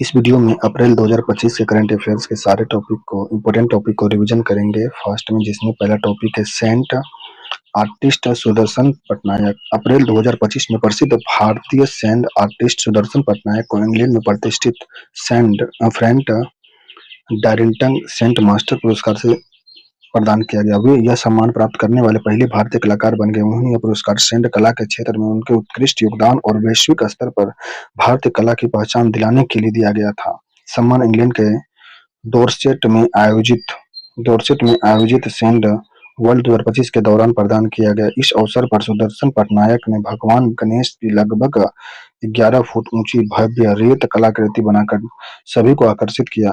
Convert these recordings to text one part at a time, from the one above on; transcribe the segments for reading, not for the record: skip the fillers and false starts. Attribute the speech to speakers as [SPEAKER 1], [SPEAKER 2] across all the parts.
[SPEAKER 1] इस वीडियो में अप्रैल 2025 के करंट अफेयर्स के सारे इम्पोर्टेंट टॉपिक को रिवीजन करेंगे फर्स्ट में, जिसमें पहला टॉपिक है सेंट आर्टिस्ट सुदर्शन पटनायक। अप्रैल 2025 में प्रसिद्ध भारतीय सैन्य आर्टिस्ट सुदर्शन पटनायक को इंग्लैंड में प्रतिष्ठित फ्रैंक डार्लिंगटन सेंट मास्टर पुरस्कार से प्रदान किया गया। वे यह सम्मान प्राप्त करने वाले पहले भारतीय कलाकार बन गए। उन्हें यह पुरस्कार सैन्य कला के क्षेत्र में उनके उत्कृष्ट योगदान और वैश्विक स्तर पर भारतीय कला की पहचान दिलाने के लिए दिया गया था। सम्मान इंग्लैंड के डोरसेट में आयोजित सैन्य वर्ल्ड 2025 के दौरान प्रदान किया गया। इस अवसर पर सुदर्शन पटनायक ने भगवान गणेश की लगभग 11 फुट ऊंची भव्य रेत कलाकृति बनाकर सभी को आकर्षित किया।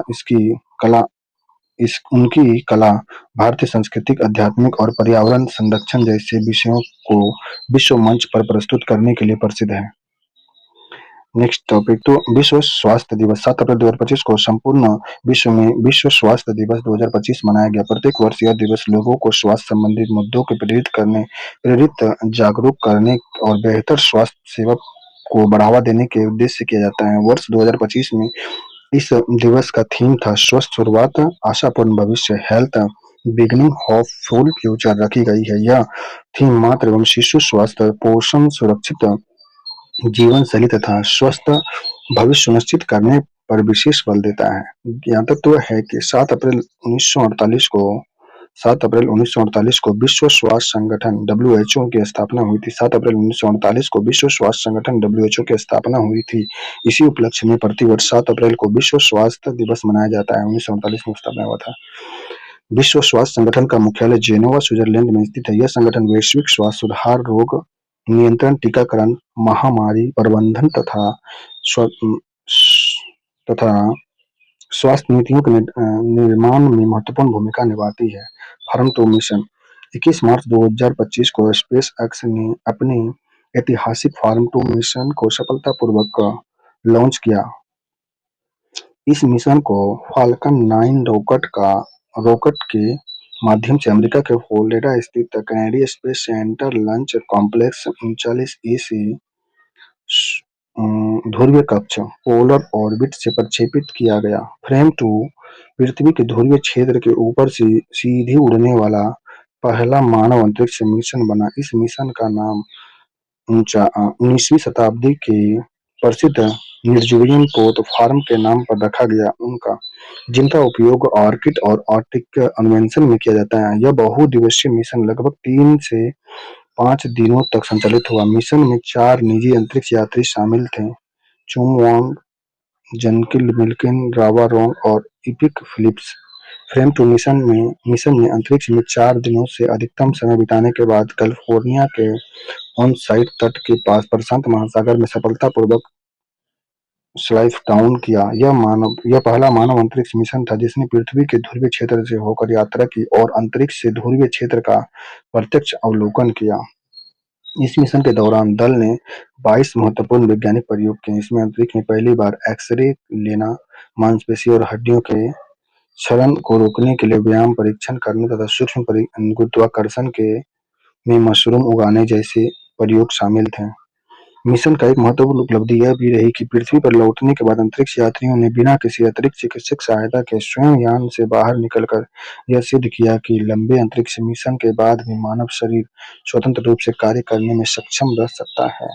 [SPEAKER 1] उनकी कला भारतीय सांस्कृतिक, आध्यात्मिक और पर्यावरण संरक्षण जैसे विषयों को विश्व मंच पर प्रस्तुत करने के लिए प्रसिद्ध है। नेक्स्ट टॉपिक तो विश्व स्वास्थ्य दिवस 7 अप्रैल 2025 को संपूर्ण विश्व में विश्व स्वास्थ्य दिवस 2025 मनाया गया। प्रत्येक वर्ष यह दिवस लोगों को स्वास्थ्य संबंधित मुद्दों को प्रेरित, जागरूक करने और बेहतर स्वास्थ्य सेवा को बढ़ावा देने के उद्देश्य से किया जाता है। वर्ष 2025 में इस दिवस का थीम था स्वस्थ शुरुआत, आशापूर्ण भविष्य, हेल्थ बिगिनिंग होपफुल फ्यूचर रखी गई है। यह थीम मातृ एवं शिशु स्वास्थ्य, पोषण, सुरक्षित जीवन शैली तथा स्वस्थ भविष्य सुनिश्चित करने पर विशेष बल देता है। ज्ञातव्य है कि 7 अप्रैल 1948 को विश्व स्वास्थ्य संगठन WHO की स्थापना हुई थी। 7 अप्रैल 1948 को विश्व स्वास्थ्य संगठन WHO की स्थापना हुई थी। इसी उपलक्ष्य में प्रतिवर्ष 7 अप्रैल को विश्व स्वास्थ्य दिवस मनाया जाता है। 1948 में स्थापना हुआ था। विश्व स्वास्थ्य संगठन का मुख्यालय जेनेवा, स्विट्जरलैंड में स्थित है। यह संगठन वैश्विक स्वास्थ्य सुधार, रोग नियंत्रण, टीकाकरण, महामारी प्रबंधन तथा स्वास्थ्य नीतियों के निर्माण में महत्वपूर्ण भूमिका निभाती है। फार्म 2 मिशन 21 मार्च 2025 को स्पेस एक्स ने अपने ऐतिहासिक फार्म 2 मिशन को सफलतापूर्वक लॉन्च किया। इस मिशन को फाल्कन 9 रॉकेट के माध्यम से अमेरिका के फ्लोरिडा स्थित Kennedy space centre launch complex 39E से ध्रुवीय कक्ष पोलर ऑर्बिट से प्रक्षेपित किया गया। फ्रेम 2 पृथ्वी के ध्रुवीय क्षेत्र के ऊपर से सीधे उड़ने वाला पहला मानव अंतरिक्ष मिशन बना। इस मिशन का नाम 19वीं शताब्दी के प्रसिद्ध निर्जुलियन पोत फार्म के नाम पर रखा गया, जिनका उपयोग ऑर्किड और आर्कटिक अन्वेषण में किया जाता है। यह बहुदिवसीय मिशन लगभग 3 से 5 दिनों तक संचालित हुआ। मिशन में 4 निजी अंतरिक्ष यात्री शामिल थे, चुंग वांग, जंकिल मिल्किन, रावा रोंग और इपिक फिलिप्स। फ्रेम 2 मिशन में अंतरिक्ष में 4 दिनों से अधिकतम समय बिताने के बाद कैलिफोर्निया के ऑन साइट तट के पास प्रशांत महासागर में सफलतापूर्वक स्लाइड डाउन किया। यह पहला मानव अंतरिक्ष मिशन था जिसने पृथ्वी के ध्रुवीय क्षेत्र से होकर यात्रा की और अंतरिक्ष से ध्रुवीय क्षेत्र का प्रत्यक्ष अवलोकन किया। इस मिशन के दौरान दल ने 22 महत्वपूर्ण वैज्ञानिक प्रयोग किए। इसमें अंतरिक्ष में पहली बार एक्स-रे लेना, मांसपेशी और हड्डियों के क्षरण को रोकने के लिए व्यायाम परीक्षण करने तथा सूक्ष्म गुरुत्वाकर्षण में मशरूम उगाने जैसे प्रयोग शामिल थे। मिशन का एक महत्वपूर्ण उपलब्धि यह भी रही कि पृथ्वी पर लौटने के बाद अंतरिक्ष यात्रियों ने बिना किसी अतिरिक्त चिकित्सक सहायता के स्वयं यान से बाहर निकलकर यह सिद्ध किया कि लंबे अंतरिक्ष मिशन के बाद भी मानव शरीर स्वतंत्र रूप से कार्य करने में सक्षम रह सकता है।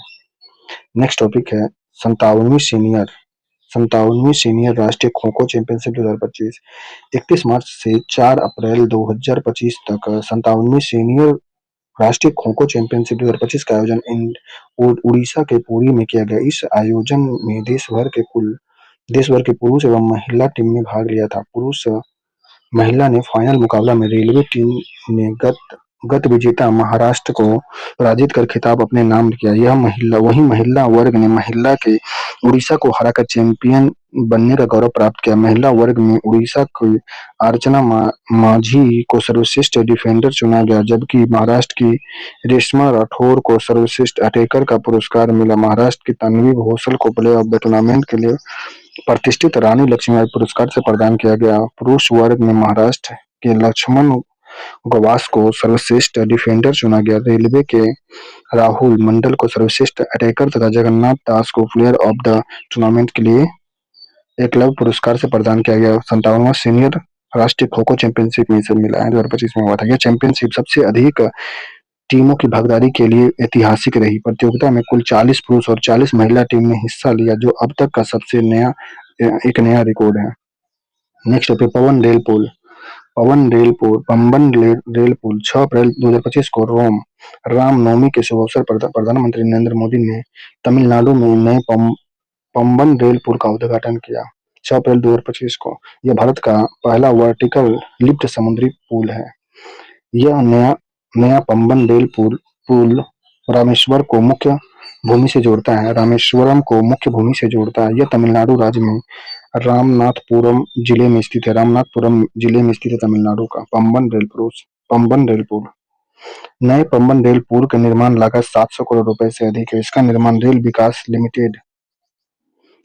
[SPEAKER 1] नेक्स्ट टॉपिक है 57वीं सीनियर राष्ट्रीय खो-खो चैंपियनशिप 2025। 31 मार्च से 4 अप्रैल 2025 तक 57वीं सीनियर राष्ट्रीय खो-खो चैंपियनशिप 2025 का आयोजन उड़ीसा के पुरी में किया गया। इस आयोजन में देश भर के पुरुष एवं महिला टीम ने भाग लिया था। महिला ने फाइनल मुकाबला में रेलवे टीम ने गत विजेता महाराष्ट्र को पराजित कर खिताब अपने नाम किया। वहीं महिला वर्ग ने महिला के उड़ीसा को हराकर चैंपियन बनने का गौरव प्राप्त किया। महिला वर्ग में उड़ीसा की अर्चना माझी को सर्वश्रेष्ठ डिफेंडर चुना गया, जबकि महाराष्ट्र की रेशमा राठौर को सर्वश्रेष्ठ अटैकर का पुरस्कार मिला। महाराष्ट्र की तन्वी घोषाल को प्लेयर ऑफ द टूर्नामेंट के लिए प्रतिष्ठित रानी लक्ष्मीबाई पुरस्कार से प्रदान किया गया। पुरुष वर्ग में महाराष्ट्र के लक्ष्मण गवास को सर्वश्रेष्ठ डिफेंडर चुना गया। रेलवे के राहुल मंडल को सर्वश्रेष्ठ अटैकर तथा जगन्नाथ दास को प्लेयर ऑफ द टूर्नामेंट के लिए एकलव्य पुरस्कार से प्रदान किया गया। 57वां सीनियर राष्ट्रीय खो खो चैंपियनशिप में इसे मिला है, 2025 में हुआ था। यह चैंपियनशिप सबसे अधिक टीमों की भागीदारी के लिए ऐतिहासिक रही। प्रतियोगिता में कुल 40 पुरुष और 40 महिला टीम ने हिस्सा लिया, जो अब तक का सबसे एक नया रिकॉर्ड है। नेक्स्ट पे पम्बन रेल पुल 6 अप्रैल 2025 को रामनवमी के शुभ अवसर पर प्रधानमंत्री नरेंद्र मोदी ने तमिलनाडु में नए पम्बन रेल पुल का उद्घाटन किया। 6 अप्रैल 2025 को यह भारत का पहला वर्टिकल लिफ्ट समुद्री पुल है। यह नया नया पंबन रेल पुल रामेश्वर को मुख्य भूमि से जोड़ता है रामेश्वरम को मुख्य भूमि से जोड़ता है। यह तमिलनाडु राज्य में रामनाथपुरम जिले में स्थित है। तमिलनाडु का पंबन रेल पुल। नए पंबन रेल पुल का निर्माण लागत 700 करोड़ रुपए से अधिक है। इसका निर्माण रेल विकास लिमिटेड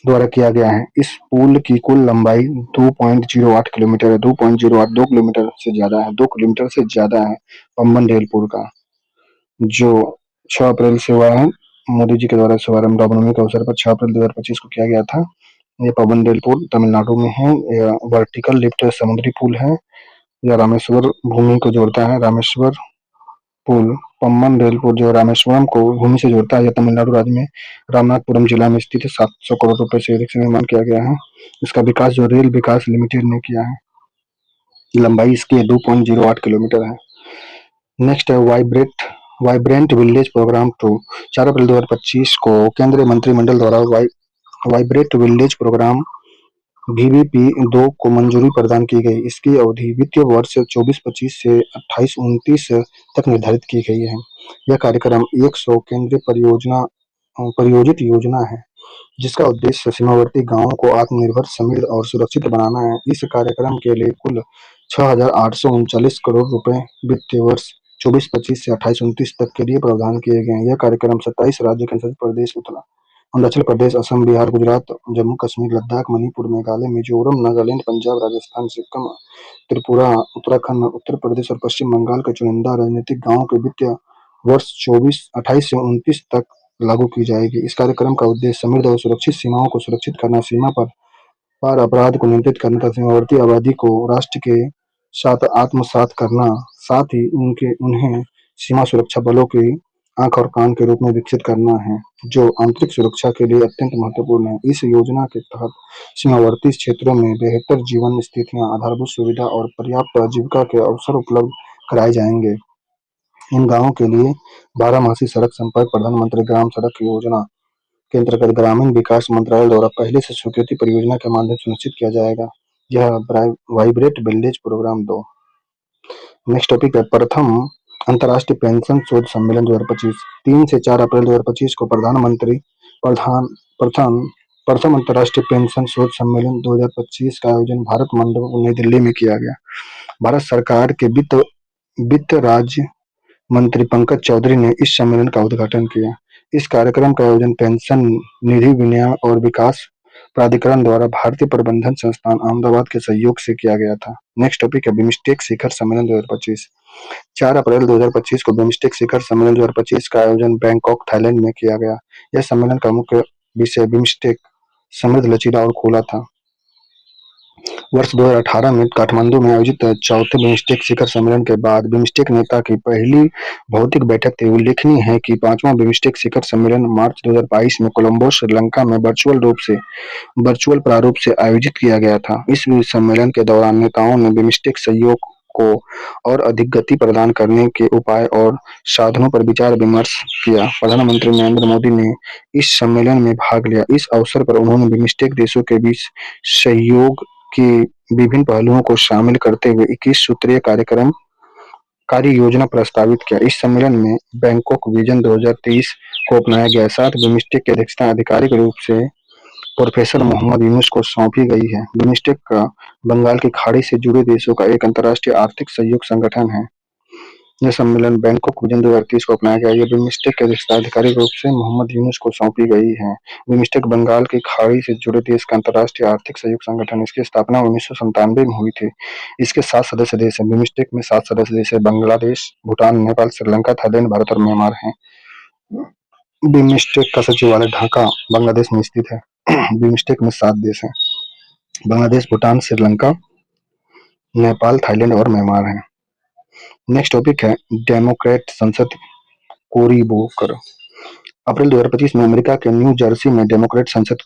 [SPEAKER 1] द्वारा किया गया है। इस पुल की कुल लंबाई 2.08 किलोमीटर है। 2.08 2 किलोमीटर से ज्यादा है 2 किलोमीटर से ज्यादा है पंबन रेल पुल का, जो 6 अप्रैल से हुआ है। मोदी जी के द्वारा शुभारंभ रामनवमी के अवसर पर 6 अप्रैल 2025 को किया गया था। ये पवन रेल पुल तमिलनाडु में है। यह वर्टिकल लिफ्ट समुद्री पुल है। यह रामेश्वर भूमि को जोड़ता है। रामेश्वर पुल पम्बन रेल पुल जो रामेश्वरम को भूमि से जोड़ता है। यह तमिलनाडु राज्य में रामनाथपुरम जिला में स्थित है। 700 करोड़ रुपए से अधिक से निर्माण किया गया है। इसका विकास जो रेल विकास लिमिटेड ने किया है। लंबाई इसकी 2.08 किलोमीटर है। नेक्स्ट है वाइब्रेंट विलेज प्रोग्राम 2। 4 अप्रैल 2025 को केंद्रीय मंत्रिमंडल द्वारा वाइब्रेंट विलेज प्रोग्राम VVP-2 को मंजूरी प्रदान की गई। इसकी अवधि वित्तीय वर्ष 24-25 से 28-29 तक निर्धारित की गई है। यह कार्यक्रम 100 केंद्रीय परियोजित योजना है, जिसका उद्देश्य सीमावर्ती गांवों को आत्मनिर्भर, समृद्ध और सुरक्षित बनाना है। इस कार्यक्रम के लिए कुल 6,839 करोड़ रुपए वित्तीय वर्ष 24-25 से 28-29 तक के लिए प्रावधान किए गए हैं। यह कार्यक्रम 27 राज्य केंद्र शासित प्रदेश अरुणाचल प्रदेश, असम, बिहार, गुजरात, जम्मू कश्मीर, लद्दाख, मणिपुर, मेघालय, मिजोरम, नागालैंड, पंजाब, राजस्थान, सिक्किम, त्रिपुरा, उत्तराखंड, उत्तर प्रदेश और पश्चिम बंगाल के चुनिंदा राजनीतिक गांवों के वित्तीय वर्ष 28 से 29 तक लागू की जाएगी। इस कार्यक्रम का उद्देश्य समृद्ध और सुरक्षित सीमाओं को सुरक्षित करना, सीमा पार अपराध को नियंत्रित करना तथा सीमावर्ती आबादी को राष्ट्र के साथ आत्मसात करना, साथ ही उन्हें सीमा सुरक्षा बलों की आंख और कान के रूप में विकसित करना है, जो आंतरिक सुरक्षा के लिए अत्यंत महत्वपूर्ण है। इस योजना के तहत सीमावर्ती क्षेत्रों में बेहतर जीवन स्थितियां, आधारभूत सुविधा और पर्याप्त आजीविका के अवसर उपलब्ध कराए जाएंगे। इन गांवों के लिए बारहमासी सड़क संपर्क प्रधानमंत्री ग्राम सड़क योजना के अंतर्गत ग्रामीण विकास मंत्रालय द्वारा पहले से स्वीकृत परियोजना के माध्यम से सुनिश्चित किया जाएगा। यह vibrant village programme 2। Next topic है प्रथम अंतर्राष्ट्रीय पेंशन शोध सम्मेलन 2025। 3 से 4 अप्रैल 2025 को प्रथम प्रथम अंतर्राष्ट्रीय पेंशन शोध सम्मेलन 2025 का आयोजन भारत मंडप नई दिल्ली में किया गया। भारत सरकार के वित्त राज्य मंत्री पंकज चौधरी ने इस सम्मेलन का उद्घाटन किया। इस कार्यक्रम का आयोजन पेंशन निधि विनियम और विकास प्राधिकरण द्वारा भारतीय प्रबंधन संस्थान अहमदाबाद के सहयोग से किया गया था। नेक्स्ट टॉपिक है बिम्स्टेक शिखर सम्मेलन 2025। 4 अप्रैल 2025 को बिम्स्टेक शिखर सम्मेलन 2025 का आयोजन बैंकॉक, थाईलैंड में किया गया। यह सम्मेलन का मुख्य विषय बिम्स्टेक समृद्ध, लचीला और खुला था। वर्ष 2018 में काठमांडू में आयोजित चौथे बिम्स्टेक शिखर सम्मेलन के बाद बिम्स्टेक नेता की पहली भौतिक बैठक थी। उल्लेखनीय है कि 5वां बिम्स्टेक शिखर सम्मेलन मार्च 2022 में कोलंबो, श्रीलंका में वर्चुअल प्रारूप से आयोजित किया गया था। इस सम्मेलन के दौरान नेताओं ने बिम्स्टेक सहयोग को और अधिक गति प्रदान करने के उपाय और साधनों पर विचार विमर्श किया। प्रधानमंत्री नरेंद्र मोदी ने इस सम्मेलन में भाग लिया। इस अवसर पर उन्होंने बिम्स्टेक देशों के बीच सहयोग के विभिन्न पहलुओं को शामिल करते हुए 21 सूत्रीय कार्य योजना प्रस्तावित किया। इस सम्मेलन में बैंकॉक विजन 2023 को अपनाया गया। साथ बिम्स्टेक की अध्यक्षता आधिकारिक रूप से प्रोफेसर मोहम्मद यूनुस को सौंपी गई है। बिम्स्टेक का बंगाल की खाड़ी से जुड़े देशों का एक अंतर्राष्ट्रीय आर्थिक सहयोग संगठन है। यह सम्मेलन बैंकॉक विजन 2030 को अपनाया गया। यह बिम्स्टेक की अध्यक्षता आधिकारिक रूप से मोहम्मद यूनुस को सौंपी गई है। बिम्स्टेक बंगाल की खाड़ी से जुड़े देश का अंतर्राष्ट्रीय आर्थिक सहयोग संगठन। इसकी स्थापना 1997 में हुई थी। इसके 7 सदस्य देश हैं। बिम्स्टेक में 7 सदस्य देश है: बांग्लादेश, भूटान, नेपाल, श्रीलंका, थाईलैंड, भारत और म्यांमार हैं। बिम्स्टेक का सचिवालय ढाका, बांग्लादेश में स्थित है। बिम्स्टेक में 7 देश हैं। बांग्लादेश, भूटान, श्रीलंका, नेपाल, थाईलैंड और म्यांमार हैं। नेक्स्ट टॉपिक है डेमोक्रेट संसद कोरी बुकर। अप्रैल 2025 में अमेरिका के न्यू जर्सी में डेमोक्रेट सांसद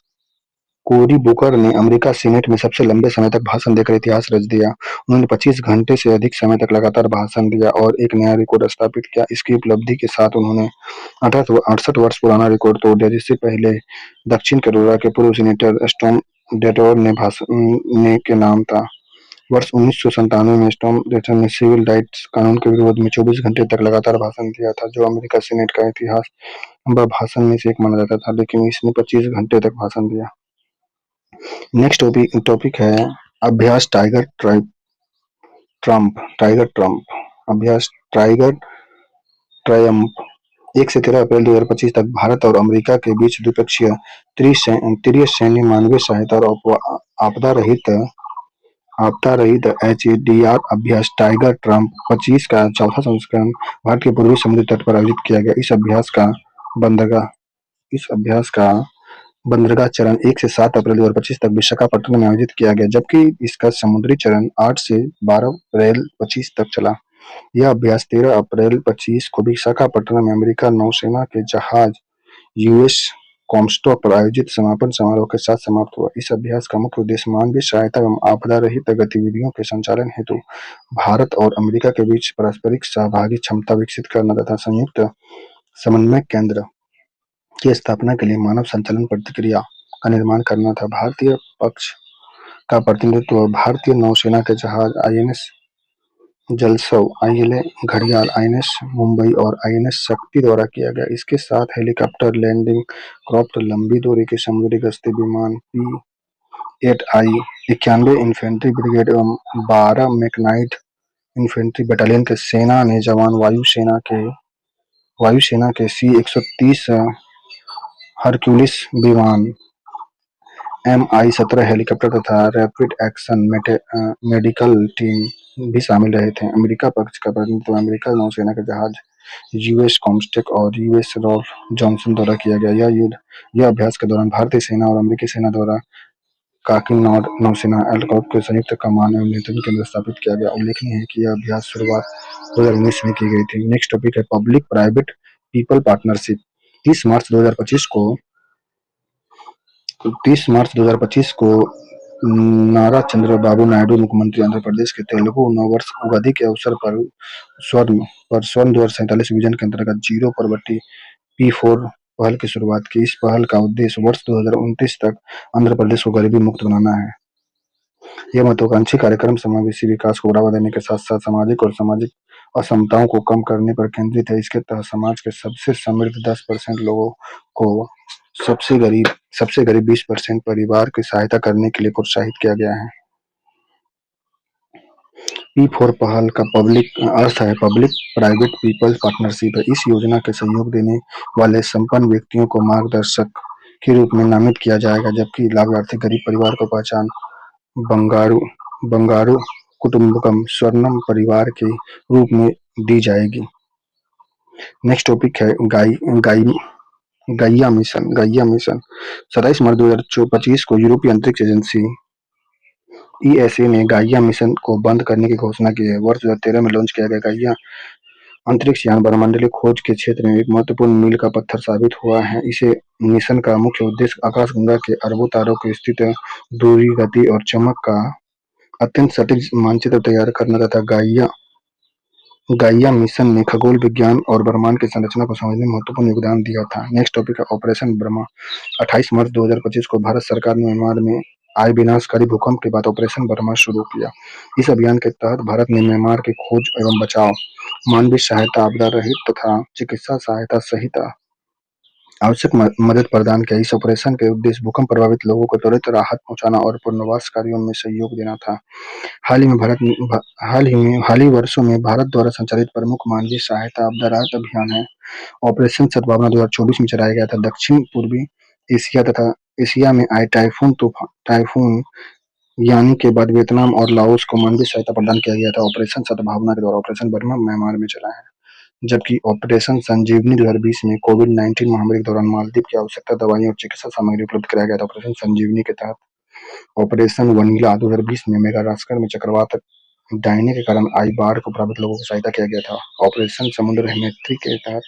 [SPEAKER 1] कोरी बुकर ने अमेरिका सीनेट में सबसे लंबे समय तक भाषण देकर इतिहास रच दिया। उन्होंने 25 घंटे से अधिक समय तक लगातार भाषण दिया और एक नया रिकॉर्ड स्थापित किया। इसकी उपलब्धि के साथ उन्होंने 68 वर्ष पुराना रिकॉर्ड तोड़ दिया, जिससे पहले दक्षिण कैरोलिना के पूर्व सीनेटर स्टॉर्म डेटोर ने भाषण ने के नाम था। वर्ष 1997 में स्टॉर्म डेटोर ने सिविल राइट्स कानून के विरोध में 24 घंटे तक लगातार भाषण दिया था, जो अमेरिका सीनेट का इतिहास लंबा भाषण में से एक माना जाता था, लेकिन इसने 25 घंटे तक भाषण दिया। नेक्स्ट टॉपिक है अभ्यास टाइगर ट्रंप। अभ्यास टाइगर ट्रायम्फ। 1 से 13 अप्रैल 2025 तक भारत और अमेरिका के बीच द्विपक्षीय त्रिसैन्य सैन्य मानवीय सहायता और आपदा रहित HDR अभ्यास टाइगर ट्रंप 25 का चौथा संस्करण भारत के पूर्वी समुद्री तट पर आयोजित किया गया। इस अभ्यास का बंदरगाह चरण 1 से 7 अप्रैल 2025 तक विशाखापट्टनम में आयोजित किया गया, जबकि इसका समुद्री चरण 8 से 12 अप्रैल 25 तक चला। यह अभ्यास 13 अप्रैल 25 को विशाखापट्टनम में अमेरिका नौसेना के जहाज यूएस कॉमस्टॉक पर आयोजित समापन समारोह के साथ समाप्त हुआ। इस अभ्यास का मुख्य उद्देश्य मानवीय सहायता एवं आपदा रहित गतिविधियों के संचालन हेतु भारत और अमेरिका के बीच पारस्परिक सहभागी क्षमता विकसित करना तथा संयुक्त समन्वय केंद्र की स्थापना के लिए मानव संचालन प्रक्रिया का निर्माण करना था। भारतीय पक्ष का प्रतिनिधित्व भारतीय नौसेना के जहाज INS जलसव, ILA घड़ियाल, INS मुंबई और INS शक्ति द्वारा किया गया। इसके साथ हेलीकॉप्टर, लैंडिंग क्राफ्ट, लंबी दूरी के समुद्री गश्ती विमान P-8I 91 इन्फेंट्री ब्रिगेड एवं 12 मैकनाइट इन्फेंट्री बटालियन के सेना ने जवान वायुसेना के C-130 हरक्यूलिस विमान, MI-17 हेलीकॉप्टर तथा रैपिड एक्शन मेडिकल टीम भी शामिल रहे थे। अमेरिका पक्ष का प्रतिनिधित्व अमेरिका नौसेना के जहाज यूएस कॉमस्टॉक और यूएस रॉल्फ जॉनसन द्वारा किया गया। यह अभ्यास के दौरान भारतीय सेना और अमेरिकी सेना द्वारा काकीनाड नौसेना एयरक्राफ्ट के संयुक्त कमान एवं नियंत्रण केंद्र स्थापित किया गया। उल्लेखनीय है कि यह अभ्यास शुरुआत 2019 में की गई थी। नेक्स्ट टॉपिक है पब्लिक प्राइवेट पीपल पार्टनरशिप। 30 मार्च 2025 को नारा चंद्रबाबू नायडू, मुख्यमंत्री आंध्र प्रदेश के तेलुगु नववर्ष उगादि के अवसर पर स्वर्ण 2047 विजन के अंतर्गत जीरो पॉवर्टी P4 पहल की शुरुआत की। इस पहल का उद्देश्य वर्ष 2029 तक आंध्र प्रदेश को गरीबी मुक्त बनाना है। यह महत्वाकांक्षी कार्यक्रम समावेशी विकास को बढ़ावा देने के साथ साथ सामाजिक असमताओं को कम करने पर केंद्रित है। इसके तहत समाज के सबसे समृद्ध 10% लोगों को सबसे गरीब 20% परिवार की सहायता करने के लिए प्रोत्साहित किया गया है। P4 पहल का अर्थ है पब्लिक प्राइवेट पीपल पार्टनरशिप है। इस योजना के सहयोग देने वाले संपन्न व्यक्तियों को मार्गदर्शक के रूप में नामित किया जाएगा, जबकि लाभार्थी गरीब परिवार को पहचान बंगारू कुटुंबकम स्वर्णम परिवार के रूप में दी जाएगी। नेक्स्ट टॉपिक है गाइया मिशन। 27 मार्च 2025 को यूरोपीय अंतरिक्ष एजेंसी ESA ने गाइया मिशन को बंद करने की घोषणा की है। वर्ष 2013 में लॉन्च किया गया गाइया अंतरिक्ष यान ब्रह्मांडीय खोज के क्षेत्र में एक महत्वपूर्ण मील का पत्थर साबित हुआ है। इसे मिशन का मुख्य उद्देश्य आकाशगंगा के अरबों तारों की स्थिति, दूरी, गति और चमक का अत्यंत सटीक मानचित्र तैयार करना तथा गाइया मिशन ने खगोल विज्ञान और ब्रह्मांड की संरचना को समझने में महत्वपूर्ण योगदान दिया था। नेक्स्ट टॉपिक है ऑपरेशन ब्रह्मा। 28 मार्च 2025 को भारत सरकार ने म्यांमार में आए विनाशकारी भूकंप के बाद ऑपरेशन ब्रह्मा शुरू किया। इस अभियान के तहत भारत ने म्यांमार की खोज एवं बचाव, मानवीय सहायता, आपदा रहित तथा चिकित्सा सहायता सहित आवश्यक मदद प्रदान किया। इस ऑपरेशन के उद्देश्य भूकंप प्रभावित लोगों को त्वरित राहत पहुंचाना और पुनर्वास कार्यों में सहयोग देना था। हाल ही वर्षों में भारत द्वारा संचालित प्रमुख मानवीय सहायता आपदा राहत अभियान है ऑपरेशन सद्भावना 2024 में चलाया गया था। दक्षिण पूर्वी एशिया तथा एशिया में आए टाइफून यानी के बाद वियतनाम और लाओस को मानवीय सहायता प्रदान किया गया था। ऑपरेशन सद्भावना के द्वारा ऑपरेशन बर्मा म्यांमार में चला है, जबकि ऑपरेशन संजीवनी 2020 में कोविड-19 महामारी के दौरान मालदीव की आवश्यकता दवाइयां और चिकित्सा सामग्री उपलब्ध कराया गया था। ऑपरेशन संजीवनी के तहत ऑपरेशन वनीला 2020 में मेडागास्कर में चक्रवात डायने के कारण आई बाढ़ को प्रभावित लोगों की सहायता किया गया था। ऑपरेशन समुद्र मैत्री के तहत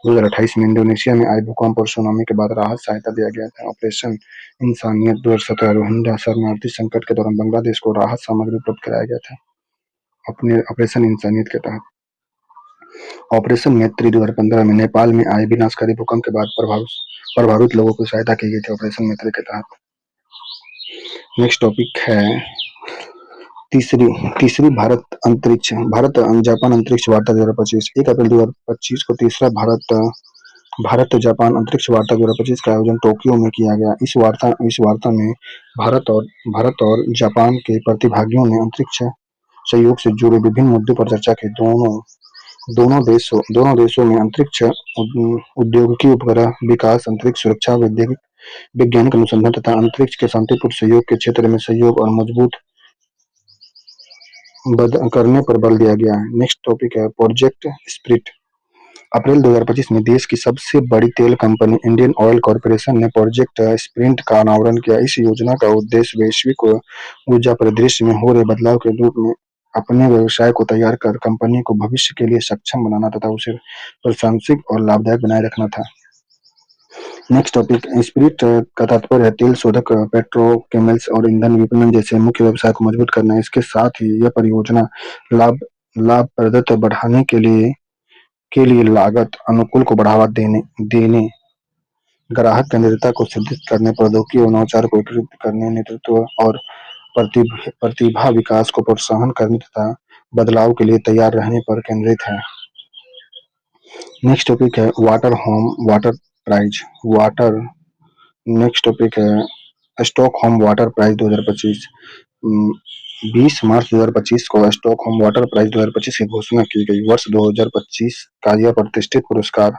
[SPEAKER 1] 2028 में इंडोनेशिया में आए भूकंप और सुनामी के बाद राहत सहायता दिया गया था। ऑपरेशन इंसानियत 2017 रोहिंग्या शरणार्थी संकट के दौरान बांग्लादेश को राहत सामग्री उपलब्ध कराया गया था। अपने ऑपरेशन इंसानियत के तहत ऑपरेशन मैत्री 2015 में नेपाल में आए विनाशकारी भूकंप के बाद प्रभावित लोगों की सहायता की गई थी ऑपरेशन मैत्री के तहत। नेक्स्ट टॉपिक है तीसरी भारत जापान अंतरिक्ष वार्ता 2025। 1 अप्रैल 2025 को तीसरा भारत जापान अंतरिक्ष वार्ता 2025 का आयोजन टोक्यो में किया गया। इस वार्ता में भारत और जापान के प्रतिभागियों ने अंतरिक्ष सहयोग से जुड़े विभिन्न मुद्दों पर चर्चा की। दोनों देशों में अंतरिक्ष औद्योगिकी, उपग्रह विकास, अंतरिक्ष सुरक्षा, वैज्ञानिक अनुसंधान तथा अंतरिक्ष के शांतिपूर्ण सहयोग के क्षेत्र में सहयोग और मजबूत करने पर बल दिया गया है। नेक्स्ट टॉपिक है प्रोजेक्ट स्पिरिट। अप्रैल 2025 में देश की सबसे बड़ी तेल कंपनी इंडियन ऑयल कॉर्पोरेशन ने प्रोजेक्ट स्पिरिट का अनावरण किया। इस योजना का उद्देश्य वैश्विक ऊर्जा परिदृश्य में हो रहे बदलाव के रूप में अपने व्यवसाय को तैयार कर कंपनी को भविष्य के लिए सक्षम बनाना तथा उसे प्रासंगिक और लाभदायक बनाए रखना था। नेक्स्ट टॉपिक स्पिरिट का तात्पर्य है तेल शोधक, पेट्रोकेमिकल्स और ईंधन विपणन जैसे मुख्य व्यवसाय को मजबूत करना। इसके साथ ही यह परियोजना लाभप्रदता बढ़ाने के लिए लागत अनुकूल को बढ़ावा देने, ग्राहक केंद्रितता को सुदृढ़ करने, प्रौद्योगिकी और नवाचार को एकीकृत करने, नेतृत्व और प्रतिभा विकास को प्रोत्साहन करने तथा बदलाव के लिए तैयार रहने पर केंद्रित है। नेक्स्ट टॉपिक है वाटर प्राइज। नेक्स्ट टॉपिक है स्टॉकहोम वाटर प्राइज 2025। 20 मार्च 2025 को स्टॉकहोम वाटर प्राइज 2025 की घोषणा की गई। वर्ष 2025 का यह प्रतिष्ठित पुरस्कार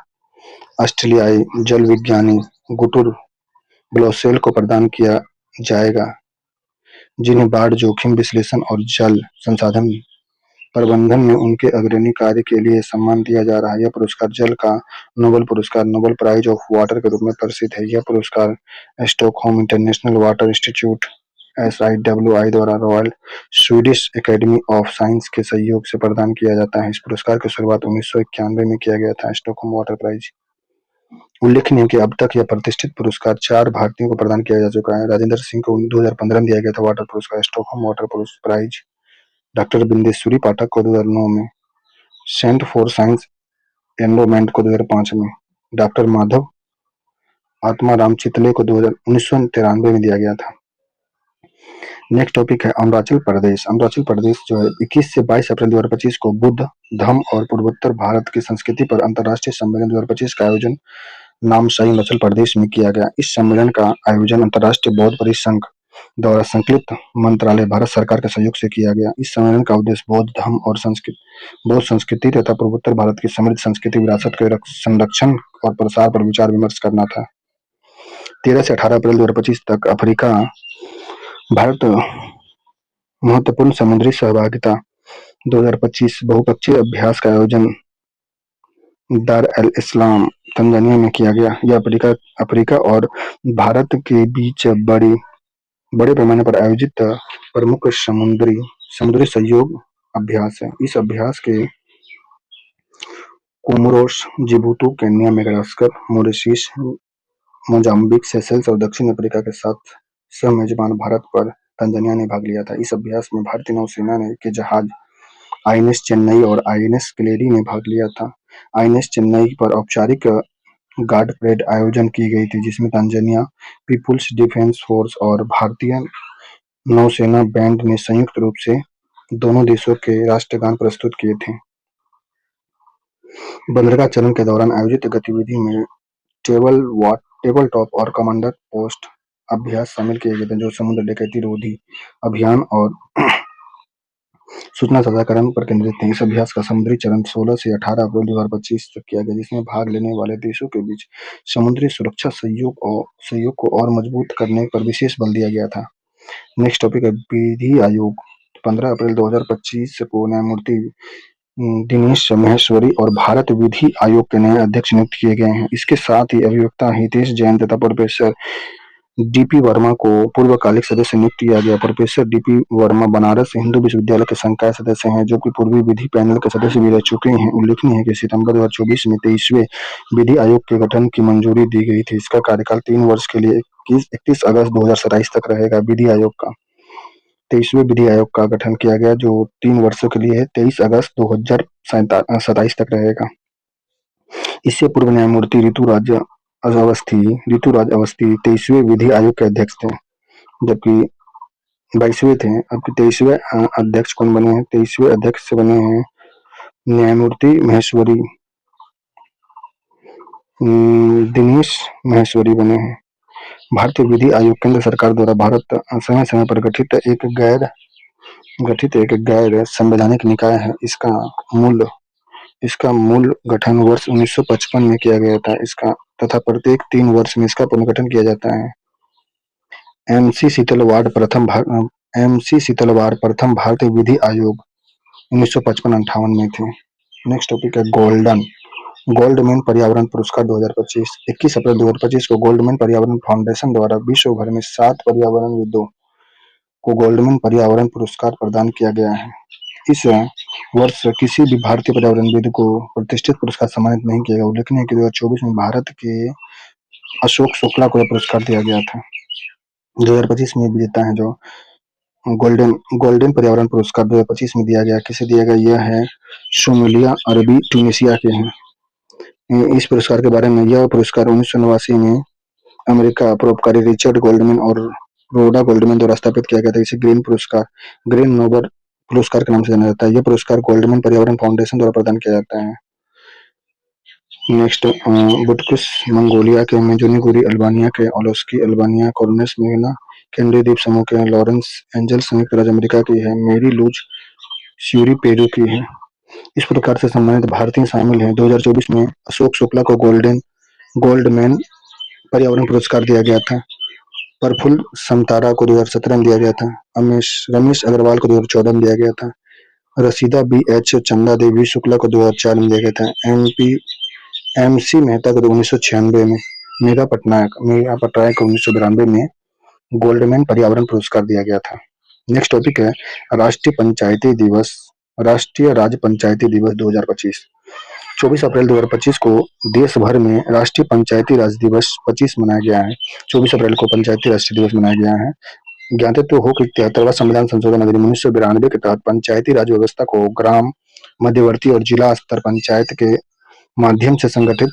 [SPEAKER 1] ऑस्ट्रेलियाई जल विज्ञानी गुटुर ब्लोसेल को प्रदान किया जाएगा, जिन्हें बाढ़ जोखिम विश्लेषण और जल संसाधन प्रबंधन में उनके अग्रणी कार्य के लिए सम्मान दिया जा रहा है। यह पुरस्कार जल का नोबेल पुरस्कार, नोबेल प्राइज ऑफ वाटर के रूप में प्रसिद्ध है। यह पुरस्कार Stockholm international water institute SIWI द्वारा royal Swedish academy of science के सहयोग से प्रदान किया जाता है। इस पुरस्कार की शुरुआत 1991 में किया गया था। Stockholm water prize. उल्लेखनीय है कि अब तक यह प्रतिष्ठित पुरस्कार 4 भारतीयों को प्रदान किया जा चुका है। राजेंद्र सिंह को 2015 में दिया गया था वाटर पुरस्कार Stockholm water prize. Doctor Bindeshwari Pathak को 2009 में, सेंटर फॉर साइंस एंडोमेंट को 2005 में, डॉक्टर माधव आत्माराम चितले को 1993 में दिया गया था। नेक्स्ट टॉपिक है अरुणाचल प्रदेश। अरुणाचल प्रदेश जो है 21 से 22 अप्रैल 2025 को बुद्ध धम्म और पूर्वोत्तर भारत की संस्कृति पर अंतर्राष्ट्रीय सम्मेलन 2025 का आयोजन नामसाई अरुणाचल प्रदेश में किया गया। इस सम्मेलन का आयोजन अंतर्राष्ट्रीय बौद्ध परिसंघ द्वारा संकलित मंत्रालय भारत सरकार के सहयोग से किया गया। इस सम्मेलन का उद्देश्य बौद्ध धर्म और बौद्ध संस्कृति तथा पूर्वोत्तर भारत की समृद्ध सांस्कृतिक विरासत के संरक्षण और प्रसार पर विचार विमर्श करना था। 13 से 18 अप्रैल 2025 तक अफ्रीका भारत महत्वपूर्ण समुद्री सहभागिता 2025 बहुपक्षीय अभ्यास का आयोजन दार एल इस्लाम तंजानिया में किया गया। यह अफ्रीका और भारत के बीच बड़े पैमाने पर आयोजित प्रमुख समुद्री सहयोग अभ्यास है। इस अभ्यास के Comoros, Djibouti, Kenya, Madagascar, Mauritius, Mozambique, Seychelles और दक्षिण अफ्रीका के साथ सह-मेजबान भारत पर तंजानिया ने भाग लिया था। इस अभ्यास में भारतीय नौसेना के जहाज INS चेन्नई और INS क्लेरी ने भाग लिया था। INS चेन्नई पर औपचारिक गार्ड परेड आयोजन की गई थी, जिसमें तंजानिया पीपुल्स डिफेंस फोर्स और भारतीय नौसेना बैंड ने संयुक्त रूप से दोनों देशों के राष्ट्रगान प्रस्तुत किए थे। बंदरगाह चरण के दौरान आयोजित गतिविधि में टेबल टॉप और कमांडर पोस्ट अभ्यास शामिल किए गए थे, जो समुद्र डकैती रोधी अभियान और सूचना साझाकरण पर केंद्रित थे। इस अभ्यास का समुद्री चरण 16 से 18 अप्रैल 2025 तक किया गया, जिसमें भाग लेने वाले देशों के बीच समुद्री सुरक्षा सहयोग को और मजबूत करने पर विशेष बल दिया गया था। नेक्स्ट टॉपिक है विधि आयोग। 15 अप्रैल 2025 को न्यायमूर्ति दिनेश महेश्वरी और भारत विधि आयोग के नए अध्यक्ष नियुक्त किए गए हैं। इसके साथ ही अभिवक्ता हितेश जैन तथा प्रोफेसर डीपी वर्मा को पूर्वकालिक सदस्य नियुक्त किया गया। प्रोफेसर डीपी वर्मा बनारस हिंदू विश्वविद्यालय के संकाय सदस्य हैं, जो कि पूर्वी विधि पैनल के सदस्य भी रह चुके हैं। उल्लेखनीय है कि सितंबर 2024 में 23वें विधि आयोग के गठन की मंजूरी दी गई थी। इसका कार्यकाल 3 वर्ष के लिए 31 अगस्त 2027 तक रहेगा। विधि आयोग का 23वें विधि आयोग का गठन किया गया, जो 3 वर्षों के लिए है, 23 अगस्त 2027 तक रहेगा। इससे पूर्व न्यायमूर्ति ऋतुराज अवस्थी 23वें विधि आयोग के अध्यक्ष थे, जबकि 22वें थे। अब 23वें अध्यक्ष कौन बने हैं? 23वें अध्यक्ष से बने हैं न्यायमूर्ति दिनेश महेश्वरी बने हैं। भारतीय विधि आयोग केंद्र सरकार द्वारा भारत समय समय पर गठित एक गैर संवैधानिक निकाय है। इसका मूल गठन वर्ष 1955 में किया गया था। इसका तथा प्रत्येक 3 वर्ष में इसका पुनर्गठन किया जाता है। एमसी शीतलवाड़ प्रथम भारतीय विधि आयोग 1955-58 में थे। नेक्स्ट टॉपिक है गोल्डमैन पर्यावरण पुरस्कार 2025। 21 अप्रैल 2025 को गोल्डमैन पर्यावरण फाउंडेशन द्वारा विश्व भर में 7 पर्यावरणविदों को गोल्डमैन पर्यावरण पुरस्कार प्रदान किया गया है। इस वर्ष किसी भी भारतीय पर्यावरणविद को प्रतिष्ठित पुरस्कार सम्मानित नहीं किया गया। उल्लेखनीय है कि 2024 में भारत के अशोक शुक्ला को यह पुरस्कार दिया गया था। 2025 में विजेता है जो गोल्डन पर्यावरण पुरस्कार 2025 में दिया गया। किसे दिया गया? यह है सोमालिया अरबी ट्यूनीशिया के हैं। इस पुरस्कार के बारे में, यह पुरस्कार 1989 में अमेरिका परोपकारी रिचर्ड गोल्डमैन और रोडा गोल्डमैन द्वारा स्थापित किया गया था। इसे ग्रीन नोबल पुरस्कार के नाम से जाना जाता है। यह पुरस्कार गोल्डमैन पर्यावरण फाउंडेशन द्वारा प्रदान किया जाता है। नेक्स्ट बुटकुस मंगोलिया के, मेजोनीगुरी अल्बानिया के, ओलोस्की अल्बानिया, कॉर्नेस मेगना कैनरी द्वीप समूह के, लॉरेंस एंजल संयुक्त राज्य अमेरिका की है, मेरी लूज स्यूरी पेरू की है। इस प्रकार से सम्मानित भारतीय शामिल हैं। 2024 में अशोक शुक्ला को गोल्डमैन पर्यावरण पुरस्कार दिया गया था। प्रफुल्ल समतारा को 2017 में दिया गया था। रमेश अग्रवाल को 2014 में दिया गया था। रसीदा BH चंदा देवी शुक्ला को 2004 में दिया गया था। MC मेहता को 1996 में, मेघा पटनायक को 1992 में गोल्डमैन पर्यावरण पुरस्कार दिया गया था। नेक्स्ट टॉपिक है राष्ट्रीय राज्य पंचायती दिवस 2025। 24 अप्रैल 2025 को देश भर में राष्ट्रीय पंचायती राज दिवस 25 मनाया गया है। 24 अप्रैल को पंचायती राष्ट्रीय दिवस मनाया गया है। ज्ञातव्य हो कि 73वां संविधान संशोधन अधिनियम 1992 के तहत पंचायती राज व्यवस्था को ग्राम, मध्यवर्ती और जिला स्तर पंचायत के माध्यम से संगठित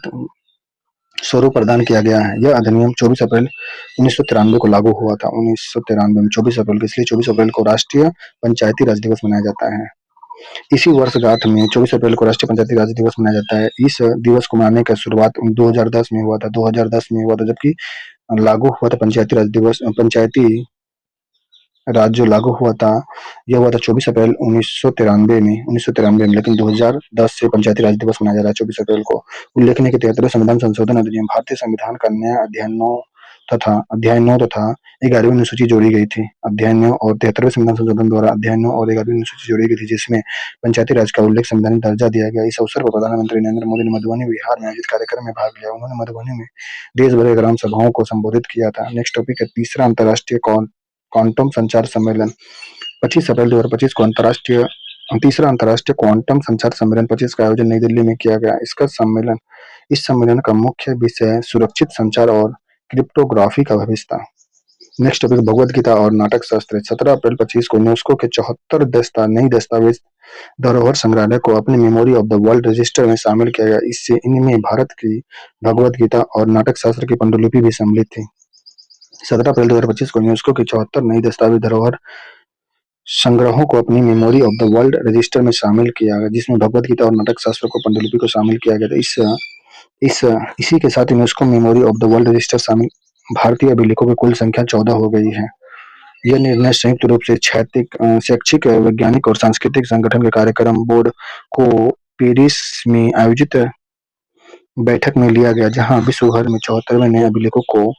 [SPEAKER 1] स्वरूप प्रदान किया गया है। यह अधिनियम 24 अप्रैल 1993 को लागू हुआ था। 1993 में 24 अप्रैल, इसलिए 24 अप्रैल को राष्ट्रीय पंचायती राज दिवस मनाया जाता है। इसी वर्षगांठ में 24 अप्रैल को राष्ट्रीय पंचायती राज दिवस मनाया जाता है। इस दिवस को मनाने का शुरुआत 2010 में हुआ था। जबकि लागू हुआ था पंचायती राज जो लागू हुआ था, यह हुआ था 24 अप्रैल 1993 में, लेकिन 2010 से पंचायती राज दिवस मनाया जा रहा है 24 अप्रैल को। उल्लेखनीय है कि 73वें संविधान संशोधन अधिनियम भारतीय संविधान का नया अध्याय 9 तथा 11वीं अनुसूची जोड़ी गई थी। अध्याय 9 और 73वें संविधान संशोधन द्वारा अध्याय 9 और 11वीं अनुसूची जोड़ी गई थी, जिसमें पंचायती राज का उल्लेख संवैधानिक दर्जा दिया गया। इस अवसर पर प्रधानमंत्री नरेंद्र मोदी ने मधुबनी, बिहार में आयोजित कार्यक्रम में भाग लिया। उन्होंने मधुबनी में देश भर के ग्राम सभाओं को संबोधित किया था। नेक्स्ट टॉपिक है तीसरा अंतर्राष्ट्रीय क्वांटम संचार सम्मेलन। 25 अप्रैल 2025 को तीसरा अंतर्राष्ट्रीय क्वांटम संचार सम्मेलन 25 का आयोजन नई दिल्ली में किया गया। इस सम्मेलन का मुख्य विषय सुरक्षित संचार और क्रिप्टोग्राफी का भविष्य था। नेक्स्ट टॉपिक भगवद गीता और नाटक शास्त्र। 17 अप्रैल 25 को यूनेस्को के 74 नई दस्तावेज धरोहर संग्रहालय को अपनी memory of the world register में शामिल किया गया। इससे इनमें भारत की भगवद गीता और नाटक शास्त्र की पांडुलिपि भी सम्मिलित थी। 17 अप्रैल 2025 को यूनेस्को की 74 नई दस्तावेज धरोहर संग्रहों को अपनी memory of the world register में शामिल किया गया, जिसमें भगवद गीता और नाटक शास्त्र को पांडुलिपि को शामिल किया गया था। इसी के साथ UNESCO memory of the world register शामिल भारतीय अभिलेखों की कुल संख्या 14 हो गई है। यह निर्णय संयुक्त रूप से शैक्षिक, वैज्ञानिक और सांस्कृतिक संगठन के कार्यक्रम बोर्ड को पेरिस में आयोजित बैठक में लिया गया, जहां विश्व भर में 74वें नए अभिलेखों को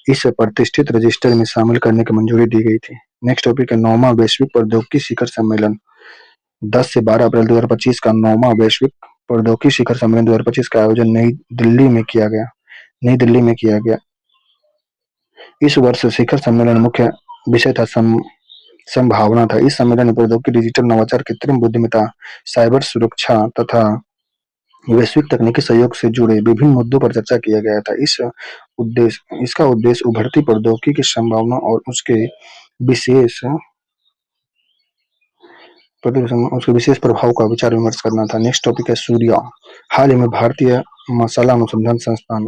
[SPEAKER 1] इस प्रतिष्ठित रजिस्टर में शामिल करने की मंजूरी दी गई थी। नेक्स्ट टॉपिक है 9वां वैश्विक प्रौद्योगिकी शिखर सम्मेलन। 10 से 12 अप्रैल 2025 का 9वां वैश्विक प्रौद्योगिकी शिखर सम्मेलन 2025 का आयोजन नई दिल्ली में किया गया। इस वर्ष शिखर सम्मेलन मुख्य विषय था संभावना था। इस सम्मेलन में प्रौद्योगिकी, डिजिटल नवाचार, कृत्रिम बुद्धिमत्ता, साइबर सुरक्षा तथा वैश्विक तकनीकी सहयोग से जुड़े विभिन्न मुद्दों पर चर्चा किया गया था। इसका उद्देश्य उभरती प्रौद्योगिकी की संभावना और उसके विशेष प्रभाव का विचार विमर्श करना था। नेक्स्ट टॉपिक है सूर्या। हाल ही में भारतीय मसाला अनुसंधान संस्थान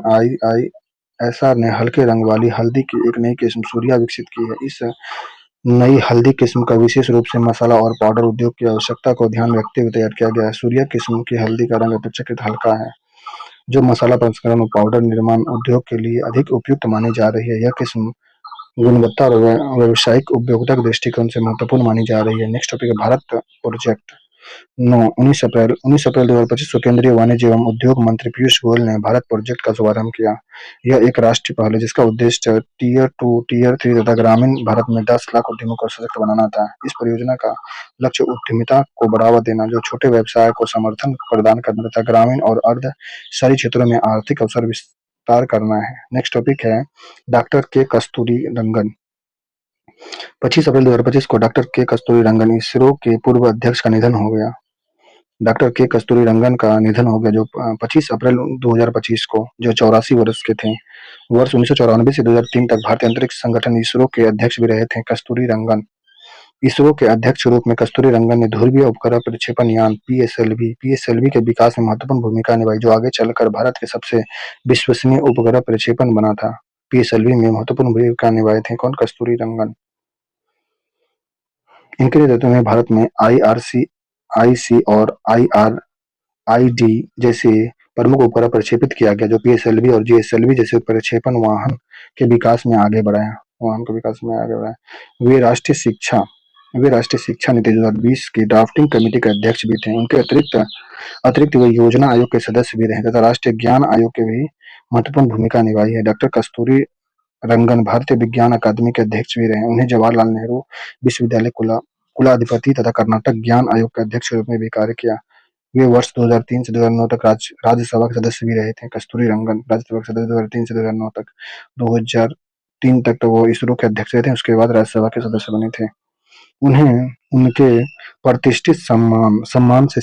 [SPEAKER 1] IISR ने हल्के रंग वाली हल्दी की एक नई किस्म सूर्या विकसित की है। इस नई हल्दी किस्म का विशेष रूप से मसाला और पाउडर उद्योग की आवश्यकता को ध्यान में रखते हुए तैयार किया गया है। सूर्या किस्म की हल्दी का रंग अपेक्षाकृत हल्का है, जो मसाला प्रसंस्करण और पाउडर निर्माण उद्योग के लिए अधिक उपयुक्त मानी जा रही है। यह किस्म गुणवत्ता और व्यावसायिक उपयोगिता के दृष्टिकोण से महत्वपूर्ण मानी जा रही है। नेक्स्ट टॉपिक है भारत प्रोजेक्ट 19 अप्रैल 2025 को केंद्रीय वाणिज्य एवं उद्योग मंत्री पीयूष गोयल ने भारत प्रोजेक्ट का शुभारंभ किया। यह एक राष्ट्रीय पहल है जिसका उद्देश्य टीयर 2, टीयर 3 तथा ग्रामीण भारत में 10 लाख उद्यमों को सशक्त बनाना था। इस परियोजना का लक्ष्य उद्यमिता को बढ़ावा देना, जो छोटे व्यवसाय को समर्थन प्रदान करना तथा ग्रामीण और अर्ध शहरी क्षेत्रों में आर्थिक अवसर विस्तार करना है। नेक्स्ट टॉपिक है डॉक्टर के कस्तूरी रंगन। 25 अप्रैल 2025 को डॉक्टर के कस्तूरी रंगन इसरो के पूर्व अध्यक्ष का निधन हो गया। डॉक्टर के कस्तूरी रंगन का निधन हो गया, जो 25 अप्रैल 2025 को, जो 84 वर्ष के थे। वर्ष 1994 से 2003 तक भारतीय अंतरिक्ष संगठन इसरो के अध्यक्ष भी रहे थे। कस्तूरी रंगन इसरो के अध्यक्ष के रूप में कस्तूरी रंगन ने ध्रुवीय उपग्रह प्रक्षेपण यान PSLV के विकास में महत्वपूर्ण भूमिका निभाई, जो आगे चलकर भारत के सबसे विश्वसनीय उपग्रह प्रक्षेपण बना था। PSLV में महत्वपूर्ण भूमिका निभाए थे कौन? कस्तूरी रंगन। इनके नेतृत्व में भारत में IRC और IRID जैसे प्रमुख उपग्रह प्रक्षेपित किया गया, जो PSLV और GSLV जैसे प्रक्षेपण वाहन के विकास में आगे बढ़ाया। वे राष्ट्रीय शिक्षा नीति 2020 की ड्राफ्टिंग कमेटी के अध्यक्ष भी थे। उनके अतिरिक्त वे योजना आयोग के सदस्य भी रहे तथा राष्ट्रीय ज्ञान आयोग की भी महत्वपूर्ण भूमिका निभाई है। डॉक्टर कस्तूरी रंगन भारतीय विज्ञान अकादमी के अध्यक्ष भी रहे। उन्हें जवाहरलाल नेहरू विश्वविद्यालय कुलाधिपति तथा कर्नाटक ज्ञान आयोग के अध्यक्ष के रूप में भी कार्य किया। वे वर्ष 2003 से 2009 तक राज्यसभा के सदस्य भी रहे थे। कस्तूरी रंगन राज्यसभा के सदस्य 2003 से 2009 तक। 2003 तक तो वो इसरो के अध्यक्ष रहे थे, उसके बाद राज्यसभा के सदस्य बने थे। उन्हें उनके प्रतिष्ठित सम्मानों से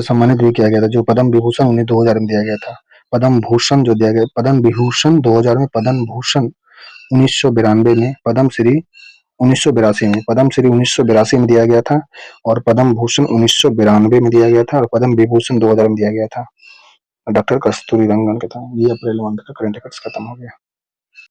[SPEAKER 1] सम्मानित भी किया गया था, जो पद्म विभूषण उन्हें 2000 में दिया गया था। पद्म भूषण जो दिया गया, पद्म विभूषण 2000 में, पद्म भूषण 1992 में, पद्म श्री 1982 में दिया गया था और पद्म भूषण 1992 में दिया गया था और पद्म विभूषण 2000 में दिया गया था। डॉक्टर कस्तूरी रंगन का था। ये अप्रैल मंथ का करंट अफेयर्स खत्म हो गया।